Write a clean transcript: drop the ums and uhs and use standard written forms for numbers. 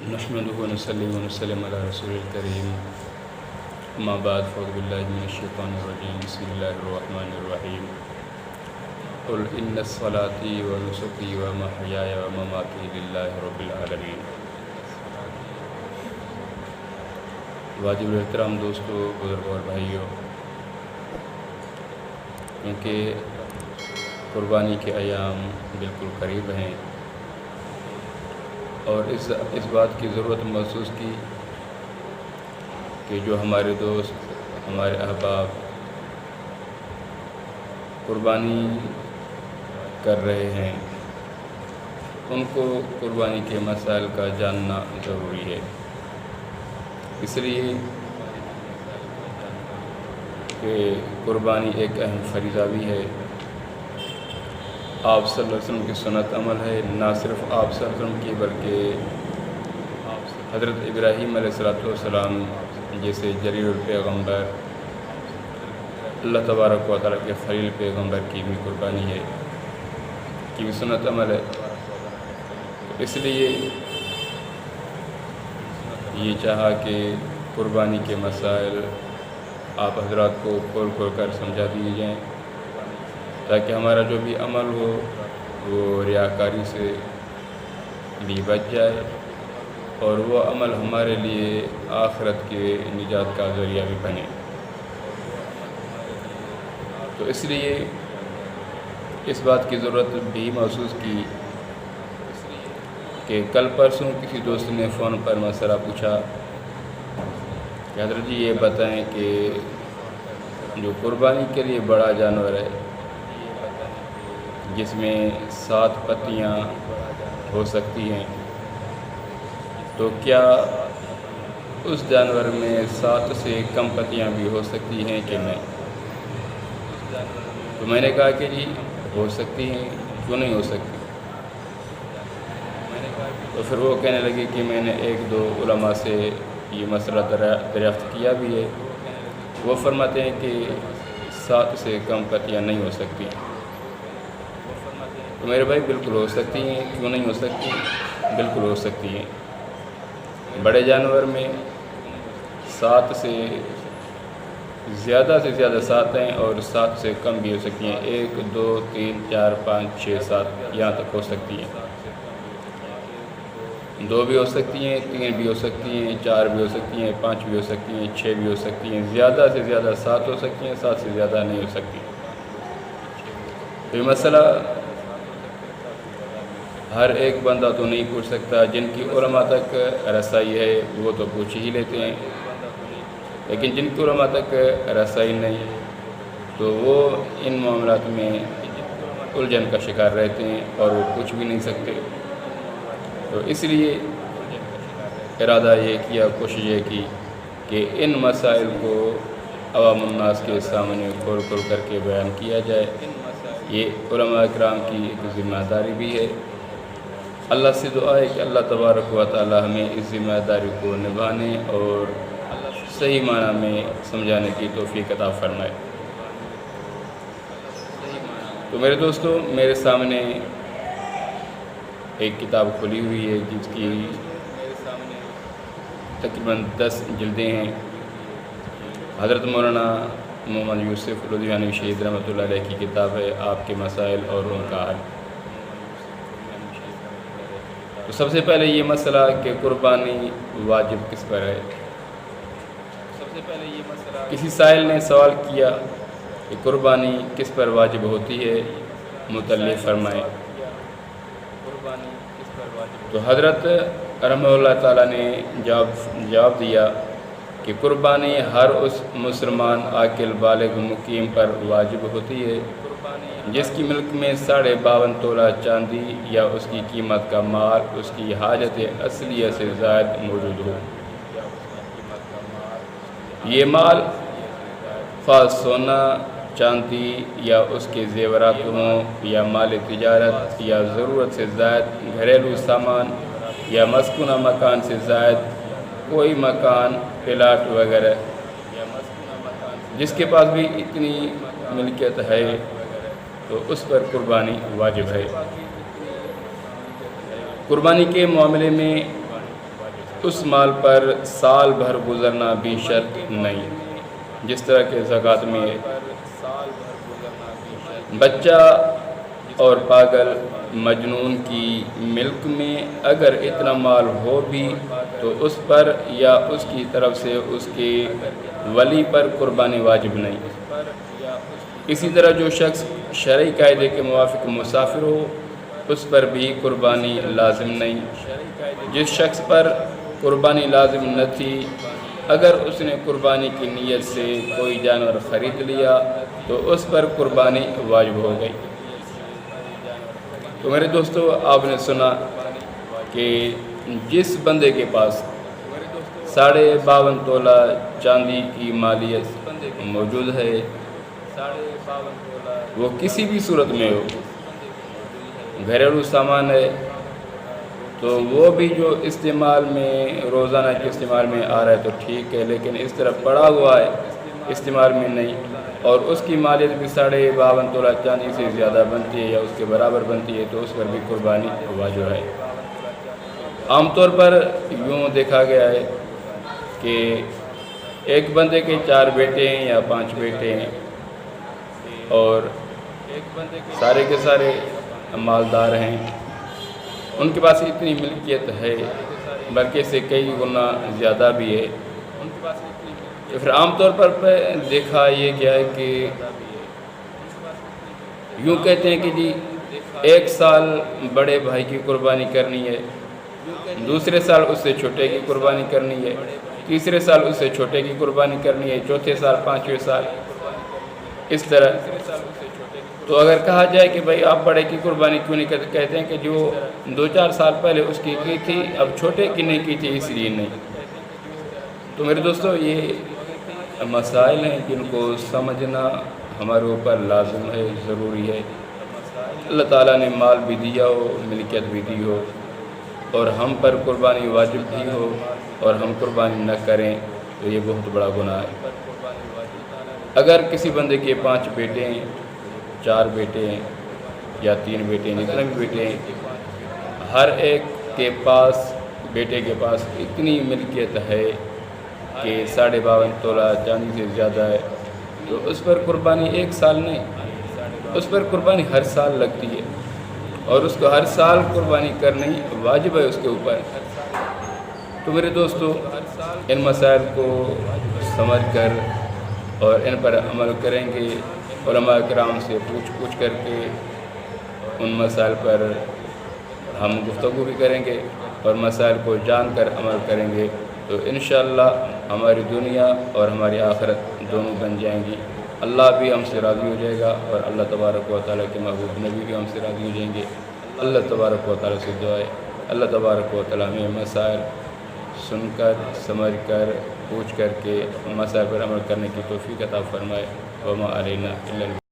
نحمدہ و نصلی و نسلم علی رسول الکریم اما بعد فاعوذ باللہ من الشیطان الرجیم بسم اللہ الرحمن الرحیم قل ان صلاتي ونسکی ومحیای ومماتی للہ رب العالمین۔ واجب الاحترام دوستو، بزرگوں اور بھائیوں، کیونکہ قربانی کے ایام بالکل قریب ہیں اور اس بات کی ضرورت محسوس کی کہ جو ہمارے دوست، ہمارے احباب قربانی کر رہے ہیں ان کو قربانی کے مسائل کا جاننا ضروری ہے۔ اس لیے کہ قربانی ایک اہم فریضہ بھی ہے، آپ صلی اللہ علیہ وسلم کی سنت عمل ہے، نہ صرف آپ صلی اللہ علیہ وسلم کی بلکہ حضرت ابراہیم علیہ السلام جیسے جلیل الپیغمبر، اللہ تبارک و تعالیٰ کے خلیل پیغمبر کی بھی قربانی ہے، کی بھی سنت عمل ہے۔ اس لیے یہ چاہا کہ قربانی کے مسائل آپ حضرات کو کھول کھول کر سمجھا دیے جائیں تاکہ ہمارا جو بھی عمل ہو وہ ریاکاری سے بھی بچ جائے اور وہ عمل ہمارے لیے آخرت کے نجات کا ذریعہ بھی بنے۔ تو اس لیے اس بات کی ضرورت بھی محسوس کی کہ کل پرسوں کسی دوست نے فون پر مسئلہ پوچھا کہ حضرت جی یہ بتائیں کہ جو قربانی کے لیے بڑا جانور ہے جس میں 7 پتیاں ہو سکتی ہیں، تو کیا اس جانور میں 7 سے کم پتیاں بھی ہو سکتی ہیں کہ نہیں؟ تو میں نے کہا کہ جی ہو سکتی ہیں، کیوں نہیں ہو سکتی؟ تو پھر وہ کہنے لگے کہ میں نے 1-2 علماء سے یہ مسئلہ دریافت کیا بھی ہے، وہ فرماتے ہیں کہ 7 سے کم پتیاں نہیں ہو سکتی۔ تو میرے بھائی بالکل ہو سکتی ہیں، کیوں نہیں ہو سکتی؟ بالکل ہو سکتی ہیں۔ بڑے جانور میں 7 سے زیادہ 7 ہیں اور 7 سے کم بھی ہو سکتی ہیں، 1 2 3 4 5 6 7 یہاں تک ہو سکتی ہیں۔ 2 بھی ہو سکتی ہیں، 3 بھی ہو سکتی ہیں، 4 بھی ہو سکتی ہیں، 5 بھی ہو سکتی ہیں، 6 بھی ہو سکتی ہیں، زیادہ سے زیادہ 7 ہو سکتی ہیں، 7 سے زیادہ نہیں ہو سکتی۔ تو یہ مسئلہ ہر ایک بندہ تو نہیں پوچھ سکتا، جن کی علماء تک رسائی ہے وہ تو پوچھ ہی لیتے ہیں، لیکن جن کی علماء تک رسائی نہیں تو وہ ان معاملات میں الجھن کا شکار رہتے ہیں اور وہ پوچھ بھی نہیں سکتے۔ تو اس لیے ارادہ یہ کیا، کوشش یہ کی کہ ان مسائل کو عوام الناس کے سامنے کھول کھول کر کے بیان کیا جائے۔ یہ علماء اکرام کی ایک ذمہ داری بھی ہے۔ اللہ سے دعا ہے کہ اللہ تبارک و تعالی ہمیں اس ذمہ داری کو نبھانے اور صحیح معنی میں سمجھانے کی توفیق عطا فرمائے۔ تو میرے دوستو، میرے سامنے ایک کتاب کھلی ہوئی ہے جس کی تقریباً 10 جلدیں ہیں۔ حضرت مولانا محمد یوسف لدھیانوی شہید رحمۃ اللہ علیہ کی کتاب ہے، آپ کے مسائل اور ان کا حل۔ تو سب سے پہلے یہ مسئلہ کہ قربانی واجب کس پر ہے۔ کسی سائل نے سوال کیا کہ قربانی کس پر واجب ہوتی ہے، متعلق فرمائیں۔ تو حضرت رحمہ اللہ تعالیٰ نے جواب دیا کہ قربانی ہر اس مسلمان عاقل بالغ مقیم پر واجب ہوتی ہے جس کی ملک میں 52.5 تولہ چاندی یا اس کی قیمت کا مال اس کی حاجت اصلیہ سے زائد موجود ہو۔ یہ مال خواہ سونا، چاندی یا اس کے زیورات ہوں یا مال تجارت یا ضرورت سے زائد گھریلو سامان یا مسکونہ مکان سے زائد کوئی مکان، پلاٹ وغیرہ، جس کے پاس بھی اتنی ملکیت ہے تو اس پر قربانی واجب ہے۔ قربانی کے معاملے میں اس مال پر سال بھر گزرنا بھی شرط نہیں، جس طرح کہ زکوٰۃ میں ہے۔ بچہ اور پاگل مجنون کی ملک میں اگر اتنا مال ہو بھی تو اس پر یا اس کی طرف سے اس کے ولی پر قربانی واجب نہیں۔ اسی طرح جو شخص شرعی قاعدے کے موافق مسافر ہو اس پر بھی قربانی لازم نہیں۔ جس شخص پر قربانی لازم نہ تھی اگر اس نے قربانی کی نیت سے کوئی جانور خرید لیا تو اس پر قربانی واجب ہو گئی۔ تو میرے دوستو، آپ نے سنا کہ جس بندے کے پاس 52.5 تولہ چاندی کی مالیت موجود ہے، وہ کسی بھی صورت میں ہو، گھریلو سامان ہے تو وہ بھی جو استعمال میں روزانہ کے استعمال میں آ رہا ہے تو ٹھیک ہے، لیکن اس طرح پڑا ہوا ہے استعمال میں نہیں اور اس کی مالیت بھی 52.5 تولہ چاندی سے زیادہ بنتی ہے یا اس کے برابر بنتی ہے تو اس پر بھی قربانی واجب ہے۔ عام طور پر یوں دیکھا گیا ہے کہ ایک بندے کے 4 بیٹے ہیں یا 5 بیٹے ہیں اور سارے کے سارے مالدار ہیں، ان کے پاس اتنی ملکیت ہے بلکہ اس سے کئی گنا زیادہ بھی ہے، تو پھر عام طور پر دیکھا یہ گیا ہے کہ یوں کہتے ہیں کہ جی ایک سال بڑے بھائی کی قربانی کرنی ہے، دوسرے سال اس سے چھوٹے کی قربانی کرنی ہے، تیسرے سال اس سے چھوٹے کی قربانی کرنی ہے، چوتھے سال، 5ویں سال، اس طرح۔ تو اگر کہا جائے کہ بھائی آپ بڑے کی قربانی کیوں نہیں کرتے، کہتے ہیں کہ جو 2-4 سال پہلے اس کی تھی اب چھوٹے کی نہیں کی تھی اس لیے نہیں۔ تو میرے دوستو، یہ مسائل ہیں جن کو سمجھنا ہمارے اوپر لازم ہے، ضروری ہے۔ اللہ تعالیٰ نے مال بھی دیا ہو، ملکیت بھی دی ہو اور ہم پر قربانی واجب بھی ہو اور ہم قربانی نہ کریں تو یہ بہت بڑا گناہ ہے۔ اگر کسی بندے کے 5 بیٹے ہیں، 4 بیٹے ہیں یا 3 بیٹے ہیں، جتنے بھی بیٹے ہیں، ہر ایک کے پاس بیٹے کے پاس اتنی ملکیت ہے کہ 52.5 تولہ چاندی سے زیادہ ہے تو اس پر قربانی ایک سال نہیں، اس پر قربانی ہر سال لگتی ہے اور اس کو ہر سال قربانی کرنی واجب ہے اس کے اوپر۔ تو میرے دوستو، ان مسائل کو سمجھ کر اور ان پر عمل کریں گے، علماء کرام سے پوچھ کر کے ان مسائل پر ہم گفتگو بھی کریں گے اور مسائل کو جان کر عمل کریں گے تو انشاءاللہ ہماری دنیا اور ہماری آخرت دونوں بن جائیں گی۔ اللہ بھی ہم سے راضی ہو جائے گا اور اللہ تبارک و تعالیٰ کے محبوب نبی بھی ہم سے راضی ہو جائیں گے۔ اللہ تبارک و تعالیٰ سے دعا ہے اللہ تبارک و تعالیٰ ہمیں مسائل سن کر، سمجھ کر، پوچھ کر کے مسائل پر عمل کرنے کی توفیق عطا فرمائے۔ وما علینا الا